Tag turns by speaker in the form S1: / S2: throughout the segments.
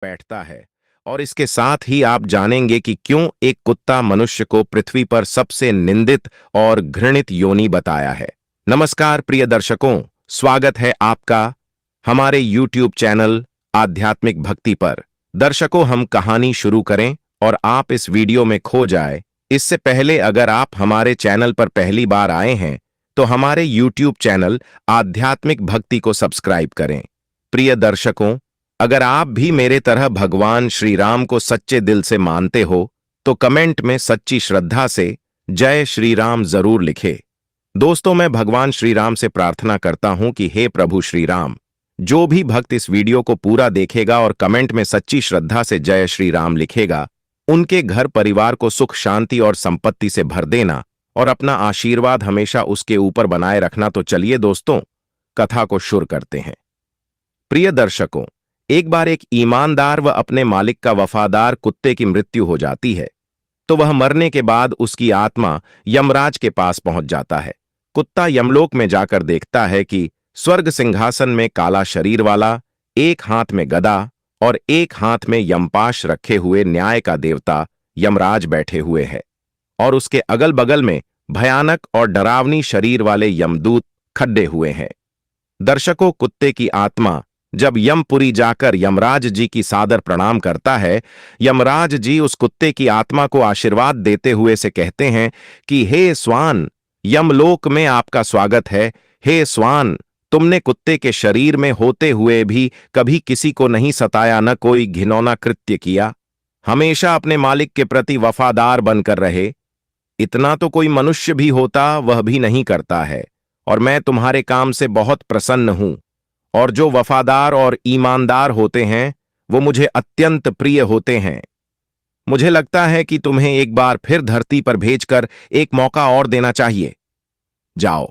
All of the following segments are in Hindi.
S1: बैठता है, और इसके साथ ही आप जानेंगे कि क्यों एक कुत्ता मनुष्य को पृथ्वी पर सबसे निंदित और घृणित योनि बताया है। नमस्कार प्रिय दर्शकों, स्वागत है आपका हमारे YouTube चैनल आध्यात्मिक भक्ति पर। दर्शकों, हम कहानी शुरू करें और आप इस वीडियो में खो जाए इससे पहले अगर आप हमारे चैनल पर पहली बार आए हैं तो हमारे YouTube चैनल आध्यात्मिक भक्ति को सब्सक्राइब करें। प्रिय दर्शकों, अगर आप भी मेरे तरह भगवान श्री राम को सच्चे दिल से मानते हो तो कमेंट में सच्ची श्रद्धा से जय श्री राम जरूर लिखे। दोस्तों, मैं भगवान श्री राम से प्रार्थना करता हूं कि हे प्रभु श्री राम, जो भी भक्त इस वीडियो को पूरा देखेगा और कमेंट में सच्ची श्रद्धा से जय श्री राम लिखेगा, उनके घर परिवार को सुख शांति और संपत्ति से भर देना और अपना आशीर्वाद हमेशा उसके ऊपर बनाए रखना। तो चलिए दोस्तों, कथा को शुरू करते हैं। प्रिय दर्शकों, एक बार एक ईमानदार व अपने मालिक का वफादार कुत्ते की मृत्यु हो जाती है, तो वह मरने के बाद उसकी आत्मा यमराज के पास पहुंच जाता है। कुत्ता यमलोक में जाकर देखता है कि स्वर्ग सिंहासन में काला शरीर वाला, एक हाथ में गदा और एक हाथ में यमपाश रखे हुए न्याय का देवता यमराज बैठे हुए हैं, और उसके अगल बगल में भयानक और डरावनी शरीर वाले यमदूत खड़े हुए हैं। दर्शकों, कुत्ते की आत्मा जब यमपुरी जाकर यमराज जी की सादर प्रणाम करता है, यमराज जी उस कुत्ते की आत्मा को आशीर्वाद देते हुए से कहते हैं कि हे स्वान, यमलोक में आपका स्वागत है। हे स्वान, तुमने कुत्ते के शरीर में होते हुए भी कभी किसी को नहीं सताया, न कोई घिनौना कृत्य किया, हमेशा अपने मालिक के प्रति वफादार बनकर रहे। इतना तो कोई मनुष्य भी होता वह भी नहीं करता है, और मैं तुम्हारे काम से बहुत प्रसन्न हूं। और जो वफादार और ईमानदार होते हैं वो मुझे अत्यंत प्रिय होते हैं। मुझे लगता है कि तुम्हें एक बार फिर धरती पर भेजकर एक मौका और देना चाहिए। जाओ,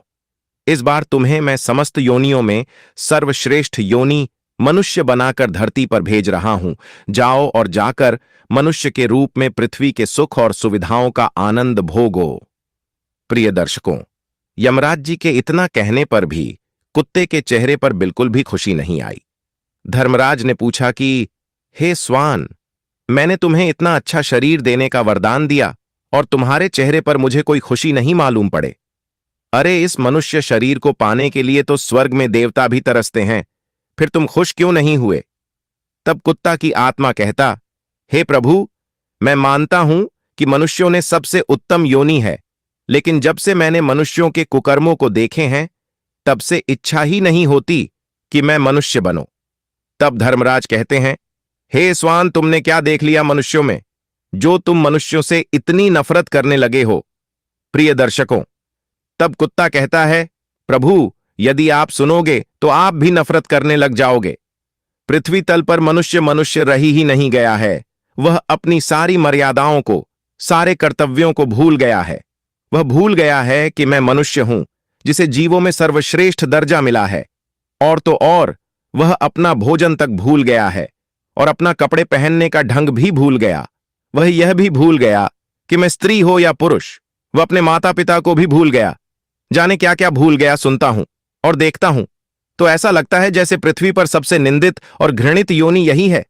S1: इस बार तुम्हें मैं समस्त योनियों में सर्वश्रेष्ठ योनि मनुष्य बनाकर धरती पर भेज रहा हूं। जाओ और जाकर मनुष्य के रूप में पृथ्वी के सुख और सुविधाओं का आनंद भोगो। प्रिय दर्शकों, यमराज जी के इतना कहने पर भी कुत्ते के चेहरे पर बिल्कुल भी खुशी नहीं आई। धर्मराज ने पूछा कि हे स्वान, मैंने तुम्हें इतना अच्छा शरीर देने का वरदान दिया और तुम्हारे चेहरे पर मुझे कोई खुशी नहीं मालूम पड़े। अरे, इस मनुष्य शरीर को पाने के लिए तो स्वर्ग में देवता भी तरसते हैं, फिर तुम खुश क्यों नहीं हुए? तब कुत्ता की आत्मा कहता, हे प्रभु, मैं मानता हूं कि मनुष्यों ने सबसे उत्तम योनि है, लेकिन जब से मैंने मनुष्यों के कुकर्मों को देखे हैं तब से इच्छा ही नहीं होती कि मैं मनुष्य बनूं। तब धर्मराज कहते हैं, हे स्वान, तुमने क्या देख लिया मनुष्यों में जो तुम मनुष्यों से इतनी नफरत करने लगे हो? प्रिय दर्शकों, तब कुत्ता कहता है, प्रभु, यदि आप सुनोगे तो आप भी नफरत करने लग जाओगे। पृथ्वी तल पर मनुष्य मनुष्य रही ही नहीं गया है। वह अपनी सारी मर्यादाओं को, सारे कर्तव्यों को भूल गया है। वह भूल गया है कि मैं मनुष्य हूं जिसे जीवों में सर्वश्रेष्ठ दर्जा मिला है। और तो और वह अपना भोजन तक भूल गया है और अपना कपड़े पहनने का ढंग भी भूल गया। वह यह भी भूल गया कि मैं स्त्री हो या पुरुष। वह अपने माता पिता को भी भूल गया। जाने क्या क्या भूल गया। सुनता हूं और देखता हूं तो ऐसा लगता है जैसे पृथ्वी पर सबसे निंदित और घृणित योनि यही है।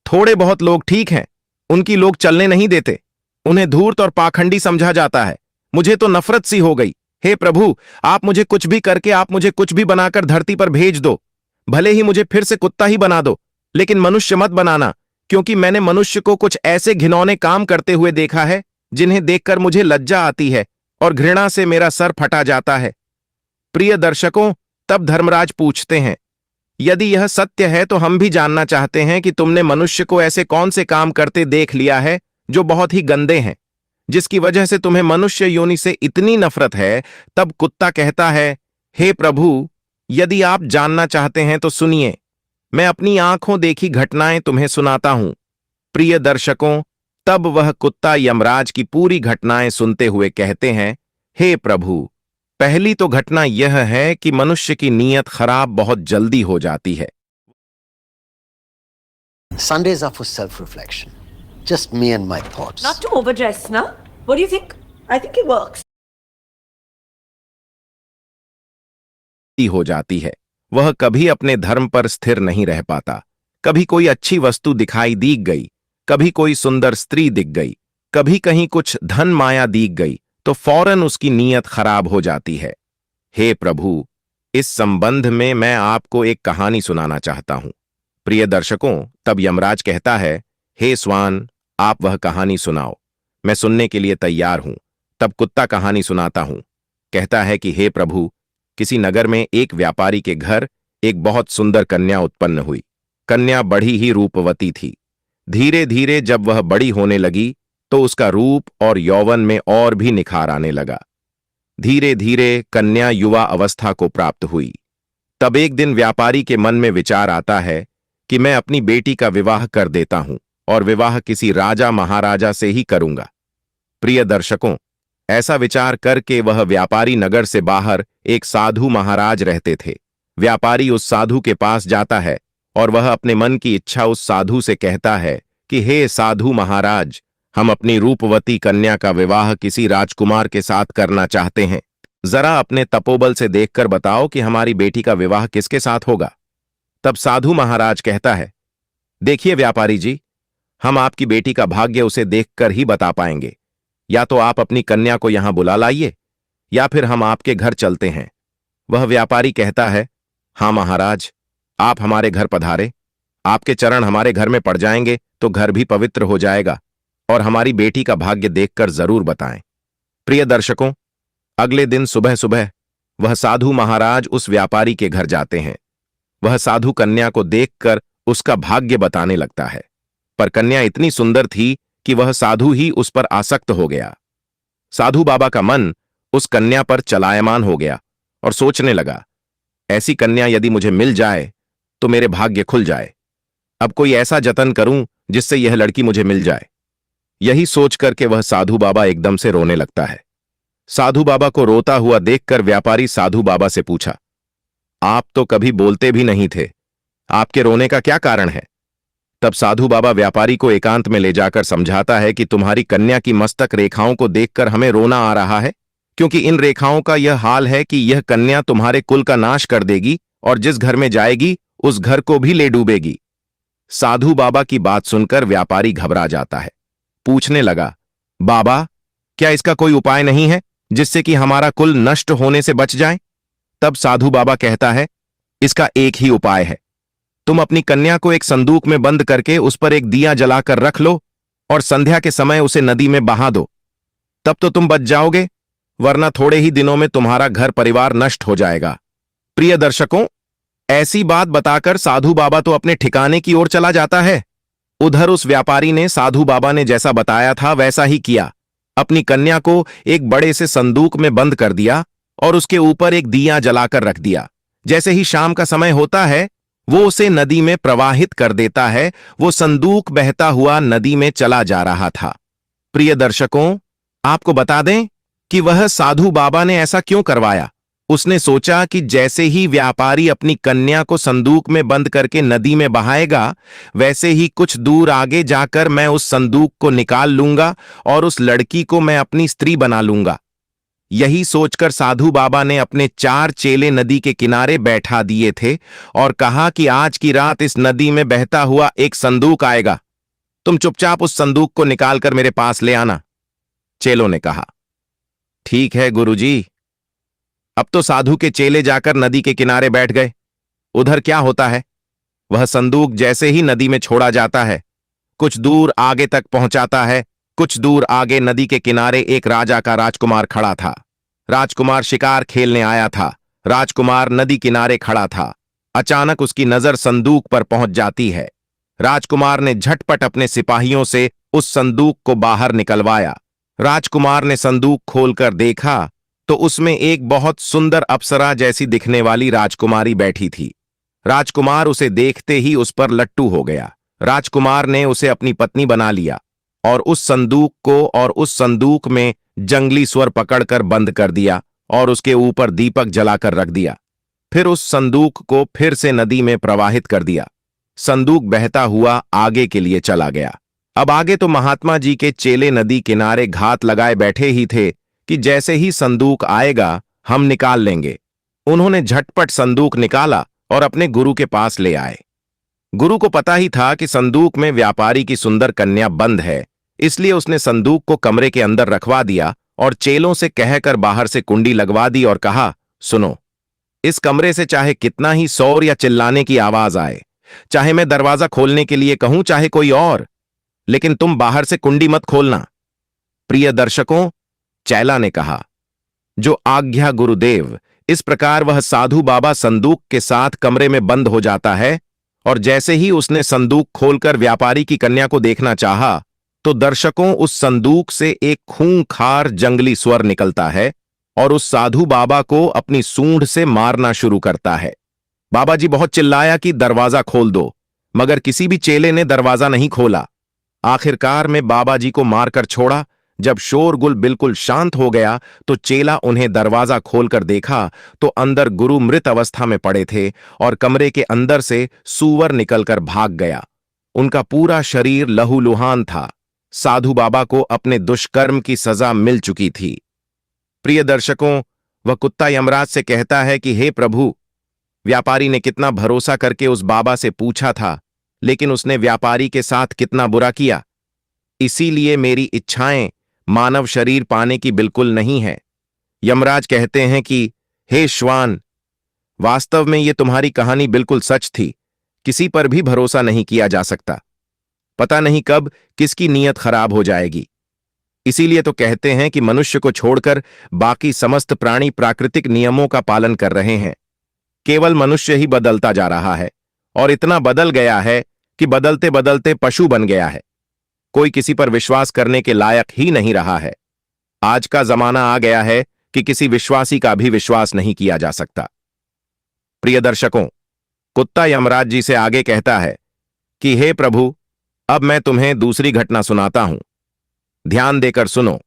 S1: थोड़े बहुत लोग ठीक हैं, उनकी लोग चलने नहीं देते। उन्हें धूर्त और पाखंडी समझा जाता है। मुझे तो नफरत सी हो गई। हे प्रभु, आप मुझे कुछ भी करके, आप मुझे कुछ भी बनाकर धरती पर भेज दो। भले ही मुझे फिर से कुत्ता ही बना दो, लेकिन मनुष्य मत बनाना, क्योंकि मैंने मनुष्य को कुछ ऐसे घिनौने काम करते हुए देखा है जिन्हें देखकर मुझे लज्जा आती है और घृणा से मेरा सर फटा जाता है। प्रिय दर्शकों, तब धर्मराज पूछते हैं, यदि यह सत्य है तो हम भी जानना चाहते हैं कि तुमने मनुष्य को ऐसे कौन से काम करते देख लिया है जो बहुत ही गंदे हैं, जिसकी वजह से तुम्हें मनुष्य योनि से इतनी नफरत है। तब कुत्ता कहता है, हे प्रभु, यदि आप जानना चाहते हैं तो सुनिए, मैं अपनी आंखों देखी घटनाएं तुम्हें सुनाता हूं। प्रिय दर्शकों, तब वह कुत्ता यमराज की पूरी घटनाएं सुनते हुए कहते हैं, हे प्रभु, पहली तो घटना यह है कि मनुष्य की नीयत खराब बहुत जल्दी हो जाती है।
S2: Sundays are for self-reflection. Just me and my thoughts.
S3: Not to overdress, na? What do you think? I think it works.
S1: हो जाती है। वह कभी अपने धर्म पर स्थिर नहीं रह पाता, कभी कोई अच्छी वस्तु दिखाई दीख गई, कभी कोई सुंदर स्त्री दिख गई, कभी कहीं कुछ धन माया दीख गई, तो फौरन उसकी नीयत खराब हो जाती है। हे प्रभु, इस संबंध में मैं आपको एक कहानी सुनाना चाहता हूं। प्रिय दर्शकों, तब यमराज कहता है, हे स्वान, आप वह कहानी सुनाओ, मैं सुनने के लिए तैयार हूं। तब कुत्ता कहानी सुनाता हूं। कहता है कि हे प्रभु, किसी नगर में एक व्यापारी के घर एक बहुत सुंदर कन्या उत्पन्न हुई। कन्या बड़ी ही रूपवती थी। धीरे धीरे जब वह बड़ी होने लगी तो उसका रूप और यौवन में और भी निखार आने लगा। धीरे धीरे कन्या युवा अवस्था को प्राप्त हुई। तब एक दिन व्यापारी के मन में विचार आता है कि मैं अपनी बेटी का विवाह कर देता हूं और विवाह किसी राजा महाराजा से ही करूंगा। प्रिय दर्शकों, ऐसा विचार करके वह व्यापारी नगर से बाहर एक साधु महाराज रहते थे। व्यापारी उस साधु के पास जाता है और वह अपने मन की इच्छा उस साधु से कहता है कि हे साधु महाराज, हम अपनी रूपवती कन्या का विवाह किसी राजकुमार के साथ करना चाहते हैं। जरा अपने तपोबल से देखकर बताओ कि हमारी बेटी का विवाह किसके साथ होगा। तब साधु महाराज कहता है, देखिए व्यापारी जी, हम आपकी बेटी का भाग्य उसे देखकर ही बता पाएंगे। या तो आप अपनी कन्या को यहां बुला लाइए या फिर हम आपके घर चलते हैं। वह व्यापारी कहता है, हां महाराज, आप हमारे घर पधारे, आपके चरण हमारे घर में पड़ जाएंगे तो घर भी पवित्र हो जाएगा और हमारी बेटी का भाग्य देखकर जरूर बताएं। प्रिय दर्शकों, अगले दिन सुबह सुबह वह साधु महाराज उस व्यापारी के घर जाते हैं। वह साधु कन्या को देखकर उसका भाग्य बताने लगता है, पर कन्या इतनी सुंदर थी कि वह साधु ही उस पर आसक्त हो गया। साधु बाबा का मन उस कन्या पर चलायमान हो गया और सोचने लगा, ऐसी कन्या यदि मुझे मिल जाए तो मेरे भाग्य खुल जाए। अब कोई ऐसा जतन करूं जिससे यह लड़की मुझे मिल जाए। यही सोच करके वह साधु बाबा एकदम से रोने लगता है। साधु बाबा को रोता हुआ देखकर व्यापारी साधु बाबा से पूछा, आप तो कभी बोलते भी नहीं थे, आपके रोने का क्या कारण है? तब साधु बाबा व्यापारी को एकांत में ले जाकर समझाता है कि तुम्हारी कन्या की मस्तक रेखाओं को देखकर हमें रोना आ रहा है, क्योंकि इन रेखाओं का यह हाल है कि यह कन्या तुम्हारे कुल का नाश कर देगी और जिस घर में जाएगी उस घर को भी ले डूबेगी। साधु बाबा की बात सुनकर व्यापारी घबरा जाता है। पूछने लगा, बाबा, क्या इसका कोई उपाय नहीं है जिससे कि हमारा कुल नष्ट होने से बच जाए? तब साधु बाबा कहता है, इसका एक ही उपाय है। तुम अपनी कन्या को एक संदूक में बंद करके उस पर एक दिया जलाकर रख लो और संध्या के समय उसे नदी में बहा दो। तब तो तुम बच जाओगे, वरना थोड़े ही दिनों में तुम्हारा घर परिवार नष्ट हो जाएगा। प्रिय दर्शकों, ऐसी बात बताकर साधु बाबा तो अपने ठिकाने की ओर चला जाता है। उधर उस व्यापारी ने साधु बाबा ने जैसा बताया था वैसा ही किया। अपनी कन्या को एक बड़े से संदूक में बंद कर दिया और उसके ऊपर एक दिया जलाकर रख दिया। जैसे ही शाम का समय होता है वो उसे नदी में प्रवाहित कर देता है। वो संदूक बहता हुआ नदी में चला जा रहा था। प्रिय दर्शकों, आपको बता दें कि वह साधु बाबा ने ऐसा क्यों करवाया। उसने सोचा कि जैसे ही व्यापारी अपनी कन्या को संदूक में बंद करके नदी में बहाएगा, वैसे ही कुछ दूर आगे जाकर मैं उस संदूक को निकाल लूंगा और उस लड़की को मैं अपनी स्त्री बना लूंगा। यही सोचकर साधु बाबा ने अपने 4 चेले नदी के किनारे बैठा दिए थे और कहा कि आज की रात इस नदी में बहता हुआ एक संदूक आएगा, तुम चुपचाप उस संदूक को निकालकर मेरे पास ले आना। चेलों ने कहा, ठीक है गुरुजी। अब तो साधु के चेले जाकर नदी के किनारे बैठ गए। उधर क्या होता है, वह संदूक जैसे ही नदी में छोड़ा जाता है, कुछ दूर आगे तक पहुंचाता है। कुछ दूर आगे नदी के किनारे एक राजा का राजकुमार खड़ा था। राजकुमार शिकार खेलने आया था। राजकुमार नदी किनारे खड़ा था। अचानक उसकी नजर संदूक पर पहुंच जाती है। राजकुमार ने झटपट अपने सिपाहियों से उस संदूक को बाहर निकलवाया। राजकुमार ने संदूक खोलकर देखा तो उसमें एक बहुत सुंदर अप्सरा जैसी दिखने वाली राजकुमारी बैठी थी। राजकुमार उसे देखते ही उस पर लट्टू हो गया। राजकुमार ने उसे अपनी पत्नी बना लिया और उस संदूक में जंगली स्वर पकड़कर बंद कर दिया और उसके ऊपर दीपक जलाकर रख दिया। फिर उस संदूक को फिर से नदी में प्रवाहित कर दिया। संदूक बहता हुआ आगे के लिए चला गया। अब आगे तो महात्मा जी के चेले नदी किनारे घात लगाए बैठे ही थे कि जैसे ही संदूक आएगा हम निकाल लेंगे। उन्होंने झटपट संदूक निकाला और अपने गुरु के पास ले आए। गुरु को पता ही था कि संदूक में व्यापारी की सुंदर कन्या बंद है, इसलिए उसने संदूक को कमरे के अंदर रखवा दिया और चेलों से कहकर बाहर से कुंडी लगवा दी और कहा, सुनो, इस कमरे से चाहे कितना ही शोर या चिल्लाने की आवाज आए, चाहे मैं दरवाजा खोलने के लिए कहूं, चाहे कोई और, लेकिन तुम बाहर से कुंडी मत खोलना। प्रिय दर्शकों, चैला ने कहा, जो आज्ञा गुरुदेव। इस प्रकार वह साधु बाबा संदूक के साथ कमरे में बंद हो जाता है और जैसे ही उसने संदूक खोलकर व्यापारी की कन्या को देखना चाहा, तो दर्शकों उस संदूक से एक खूंखार जंगली स्वर निकलता है और उस साधु बाबा को अपनी सूंड से मारना शुरू करता है। बाबा जी बहुत चिल्लाया कि दरवाजा खोल दो, मगर किसी भी चेले ने दरवाजा नहीं खोला। आखिरकार में बाबा जी को मारकर छोड़ा। जब शोरगुल बिल्कुल शांत हो गया तो चेला उन्हें दरवाजा खोलकर देखा तो अंदर गुरु मृत अवस्था में पड़े थे और कमरे के अंदर से सूअर निकलकर भाग गया। उनका पूरा शरीर लहूलुहान था। साधु बाबा को अपने दुष्कर्म की सजा मिल चुकी थी। प्रिय दर्शकों, वह कुत्ता यमराज से कहता है कि हे प्रभु, व्यापारी ने कितना भरोसा करके उस बाबा से पूछा था, लेकिन उसने व्यापारी के साथ कितना बुरा किया। इसीलिए मेरी इच्छाएं मानव शरीर पाने की बिल्कुल नहीं है। यमराज कहते हैं कि हे श्वान, वास्तव में ये तुम्हारी कहानी बिल्कुल सच थी। किसी पर भी भरोसा नहीं किया जा सकता। पता नहीं कब किसकी नीयत खराब हो जाएगी। इसीलिए तो कहते हैं कि मनुष्य को छोड़कर बाकी समस्त प्राणी प्राकृतिक नियमों का पालन कर रहे हैं। केवल मनुष्य ही बदलता जा रहा है और इतना बदल गया है कि बदलते बदलते पशु बन गया है। कोई किसी पर विश्वास करने के लायक ही नहीं रहा है। आज का जमाना आ गया है कि किसी विश्वासी का भी विश्वास नहीं किया जा सकता। प्रिय दर्शकों, कुत्ता यमराज जी से आगे कहता है कि हे प्रभु, अब मैं तुम्हें दूसरी घटना सुनाता हूं। ध्यान देकर सुनो।